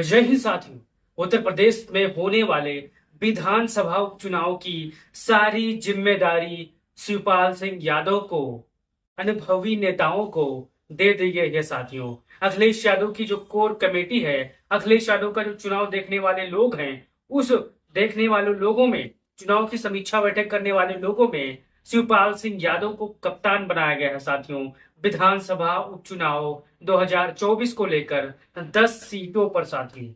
यही साथियों, उत्तर प्रदेश में होने वाले विधानसभा उपचुनाव की सारी जिम्मेदारी शिवपाल सिंह यादव को, अनुभवी नेताओं को दे दी गई है साथियों। अखिलेश यादव की जो कोर कमेटी है, अखिलेश यादव का जो चुनाव देखने वाले लोग हैं, उस देखने वाले लोगों में, चुनाव की समीक्षा बैठक करने वाले लोगों में शिवपाल सिंह यादव को कप्तान बनाया गया है साथियों। विधानसभा उपचुनाव 2024 को लेकर 10 सीटों पर साथियों,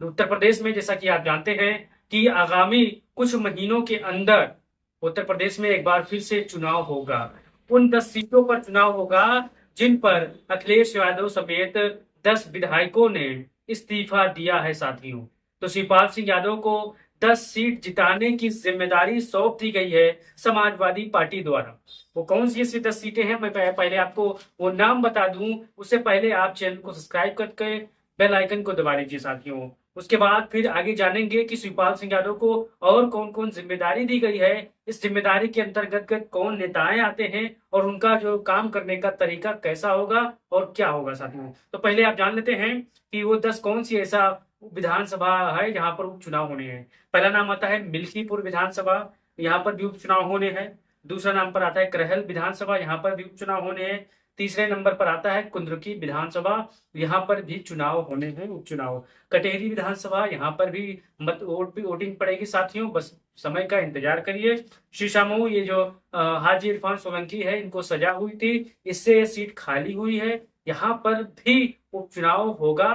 उत्तर प्रदेश में जैसा कि आप जानते हैं कि आगामी कुछ महीनों के अंदर उत्तर प्रदेश में एक बार फिर से चुनाव होगा। उन 10 सीटों पर चुनाव होगा जिन पर अखिलेश यादव समेत 10 विधायकों ने इस्तीफा दिया है साथियों। तो शिवपाल सिंह यादव को 10 सीट जिताने की जिम्मेदारी सौंप दी गई है समाजवादी पार्टी द्वारा। वो कौन सी ऐसी 10 सीटें हैं, मैं पहले आपको वो नाम बता दूं, उससे पहले आप चैनल को सब्सक्राइब करके बेल आइकन को दबा लीजिए साथियों। उसके बाद फिर आगे जानेंगे कि शिवपाल सिंह यादव को और कौन कौन जिम्मेदारी दी गई है, इस जिम्मेदारी के अंतर्गत कौन नेताएं आते हैं और उनका जो काम करने का तरीका कैसा होगा और क्या होगा साथियों। तो पहले आप जान लेते हैं कि वो 10 कौन सी ऐसा विधानसभा है जहां पर उपचुनाव होने हैं। पहला नाम आता है मिल्कीपुर विधानसभा, यहाँ पर भी उपचुनाव होने हैं। दूसरा नाम पर आता है करहल विधानसभा, यहाँ पर भी उपचुनाव होने हैं। तीसरे नंबर पर आता है कुंद्रुकी विधानसभा, यहाँ पर भी चुनाव होने हैं, उपचुनाव। कटेहरी विधानसभा, यहाँ पर भी वोटिंग पड़ेगी साथियों, बस समय का इंतजार करिए। शीशामऊ, ये जो हाजी इरफान सोलंकी है, इनको सजा हुई थी, इससे ये सीट खाली हुई है, यहाँ पर भी उपचुनाव होगा।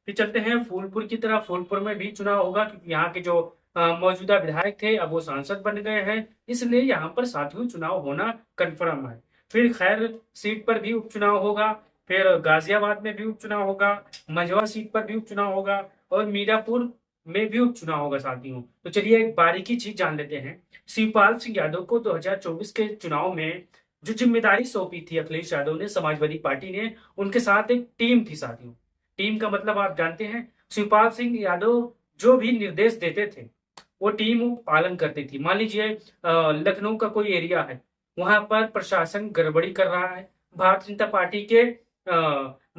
फिर चलते हैं फूलपुर की तरफ। फूलपुर में भी चुनाव होगा क्योंकि यहाँ के जो मौजूदा विधायक थे अब वो सांसद बन गए हैं, इसलिए यहाँ पर साथियों चुनाव होना कन्फर्म है। फिर खैर सीट पर भी उपचुनाव होगा, फिर गाजियाबाद में भी उपचुनाव होगा, मझवा सीट पर भी उपचुनाव होगा और मीरापुर में भी उपचुनाव होगा साथियों। तो चलिए एक बारीकी चीज जान लेते हैं। शिवपाल सिंह यादव को 2024 के चुनाव में जो जिम्मेदारी सौंपी थी अखिलेश यादव ने, समाजवादी पार्टी ने, उनके साथ एक टीम थी साथियों। टीम का मतलब आप जानते हैं, शिवपाल सिंह यादव जो भी निर्देश देते थे वो टीम पालन करती थी। मान लीजिए लखनऊ का कोई एरिया है, वहां पर प्रशासन गड़बड़ी कर रहा है, भारतीय जनता पार्टी के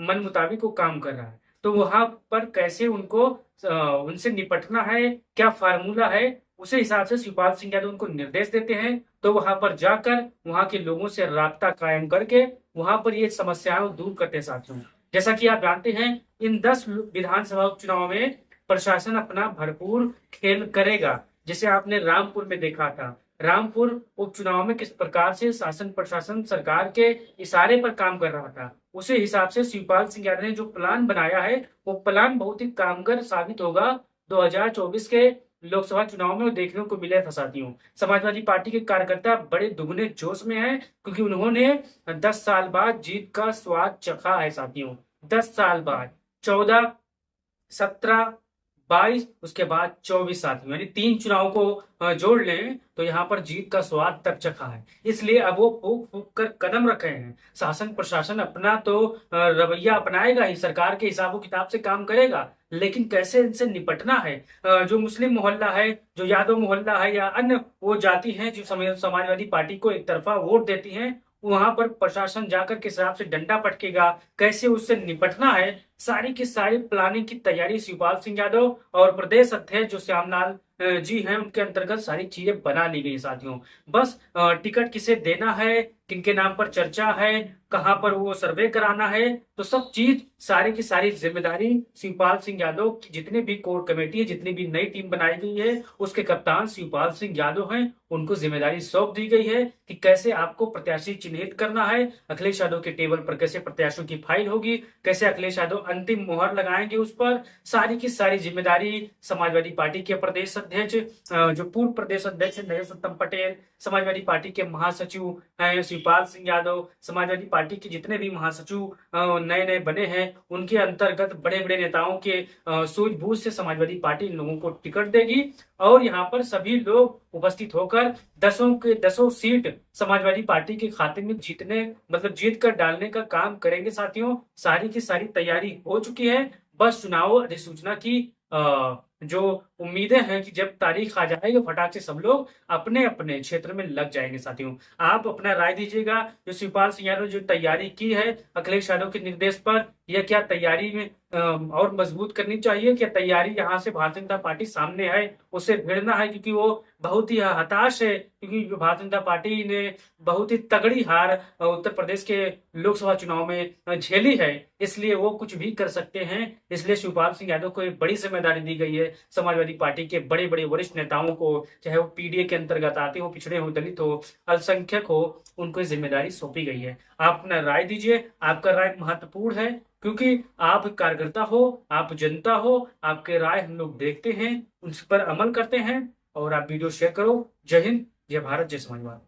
मन मुताबिक वो काम कर रहा है, तो वहां पर कैसे उनको उनसे निपटना है, क्या फार्मूला है, उसे हिसाब से शिवपाल सिंह यादव उनको निर्देश देते हैं। तो वहां पर जाकर वहां के लोगों से राब्ता कायम करके वहां पर ये समस्याएं दूर करते हैं साथियों। जैसा कि आप जानते हैं, इन 10 विधानसभा उपचुनाव में प्रशासन अपना भरपूर खेल करेगा। जैसे आपने रामपुर में देखा था, रामपुर उपचुनाव में किस प्रकार से शासन प्रशासन सरकार के इशारे पर काम कर रहा था, उसी हिसाब से शिवपाल सिंह यादव ने जो प्लान बनाया है वो प्लान बहुत ही कामगर साबित होगा। 2024 के लोकसभा चुनाव में वो देखने को मिले था साथियों। समाजवादी पार्टी के कार्यकर्ता बड़े दुगने जोश में हैं क्योंकि उन्होंने 10 साल बाद जीत का स्वाद चखा है साथियों। 10 साल बाद 14, 17, 22, उसके बाद 24 साथियों, यानी 3 चुनाव को जोड़ लें तो यहाँ पर जीत का स्वाद तक चखा है। इसलिए अब वो फूक फूक कर कदम रख रहे हैं। शासन प्रशासन अपना तो रवैया अपनाएगा ही, सरकार के हिसाबों किताब से काम करेगा, लेकिन कैसे इनसे निपटना है। जो मुस्लिम मोहल्ला है, जो यादव मोहल्ला है या अन्य वो जाति हैं जो समाजवादी पार्टी को एक तरफा वोट देती हैं, वहां पर प्रशासन जाकर किस हिसाब से डंडा पटकेगा, कैसे उससे निपटना है, सारी की सारी प्लानिंग की तैयारी शिवपाल सिंह यादव और प्रदेश अध्यक्ष जो श्यामलाल जी हैं उनके अंतर्गत सारी चीजें बना ली गई साथियों। बस टिकट किसे देना है, किनके नाम पर चर्चा है, कहां पर वो सर्वे कराना है, तो सब चीज सारी की सारी जिम्मेदारी शिवपाल सिंह यादव की, जितने भी कोर कमेटी है, जितनी भी नई टीम बनाई गई है, उसके कप्तान शिवपाल सिंह यादव हैं, उनको जिम्मेदारी सौंप दी गई है कि कैसे आपको प्रत्याशी चिन्हित करना है, अखिलेश यादव के टेबल पर कैसे प्रत्याशियों की फाइल होगी, कैसे अखिलेश यादव अंतिम मोहर लगाएंगे उस पर, सारी की सारी जिम्मेदारी समाजवादी पार्टी के प्रदेश अध्यक्ष, जो पूर्व प्रदेश अध्यक्ष नरेश पटेल, समाजवादी पार्टी के महासचिव हैं शिवपाल सिंह यादव, समाजवादी पार्टी के जितने भी महासचिव नए नए बने हैं उनके अंतर्गत बड़े बड़े नेताओं के सूझबूझ से समाजवादी पार्टी इन लोगों को टिकट देगी और यहाँ पर सभी लोग उपस्थित होकर 10 सीट समाजवादी पार्टी के खाते में जीतने मतलब जीत कर डालने का काम करेंगे साथियों। सारी की सारी तैयारी हो चुकी है, बस चुनाव अधिसूचना की जो उम्मीदें हैं कि जब तारीख आ जाएगी फटाक से सब लोग अपने अपने क्षेत्र में लग जाएंगे। साथियों, आप अपना राय दीजिएगा, जो शिवपाल सिंह यादव जो तैयारी की है अखिलेश यादव के निर्देश पर, यह क्या तैयारी में और मजबूत करनी चाहिए? क्या तैयारी यहाँ से भारतीय जनता पार्टी सामने है उससे भिड़ना है? क्योंकि वो बहुत ही हताश है, क्योंकि भारतीय जनता पार्टी ने बहुत ही तगड़ी हार उत्तर प्रदेश के लोकसभा चुनाव में झेली है, इसलिए वो कुछ भी कर सकते हैं। इसलिए शिवपाल सिंह यादव को एक बड़ी जिम्मेदारी दी गई है। समाजवादी पार्टी के बड़े बड़े वरिष्ठ नेताओं को, चाहे वो पीडीए के अंतर्गत आते हो, पिछड़े हो, दलित हो, अल्पसंख्यक हो, उनको जिम्मेदारी सौंपी गई है। आप अपना राय दीजिए, आपका राय महत्वपूर्ण है, क्योंकि आप कार्यकर्ता हो, आप जनता हो, आपके राय हम लोग देखते हैं, उस पर अमल करते हैं। और आप वीडियो शेयर करो। जय हिंद, जय भारत, जय समाजवाद।